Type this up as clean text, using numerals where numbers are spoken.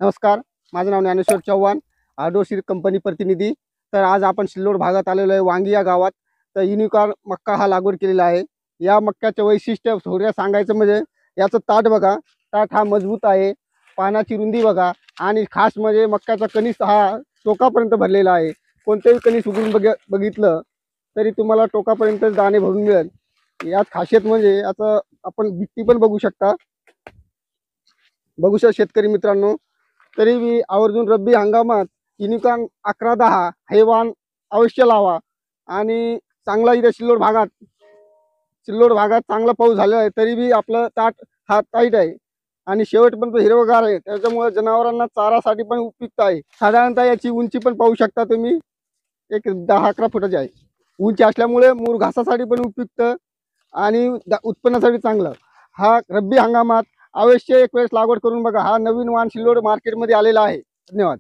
नमस्कार, माझं नाव ज्ञानेश्वर चव्हाण, आडोशी कंपनी प्रतिनिधी। तर आज आपण सिल्लोड भागात आलेलो आहे, वांगी या गावात। तर युनिकॉर्न मक्का हा लागवड केलेला आहे। या मक्क्याचे वैशिष्ट्य थोडं सांगायचं म्हणजे याचं ताट बघा, ताट हा मजबूत आहे, पानाची रुंदी बघा, आणि खास म्हणजे मक्क्याचा कणीस हा टोकापर्यंत भरलेला आहे। कोणतेही कणीस उघडून बघितलं तरी तुम्हाला टोकापर्यंत दाणे भरून मिळेल। यात खासियत म्हणजे याचं आपण भित्ती पण बघू शकता शेतकरी मित्रांनो। तरी मी आवर्जून रब्बी हंगामात युनिकॉर्न 1110 हे वाण अवश्य लावा। आणि चांगला इथे सिल्लोड भागात चांगला पाऊस झाला आहे, तरी बी आपलं ताट हा टाईट आहे आणि शेवटपर्यंत हिरवगार आहे। त्याच्यामुळे जनावरांना चारासाठी पण उपयुक्त आहे। साधारणतः याची उंची पण पाहू शकता तुम्ही, एक 10-11 फुटाची आहे उंची असल्यामुळे मूळ घासासाठी पण उपयुक्त आणि उत्पन्नासाठी चांगलं। हा रब्बी हंगामात अवश्य एक वेळेस लागवड करून बघा। हा नवीन वाण सिल्लोड मार्केटमध्ये आलेला आहे। धन्यवाद।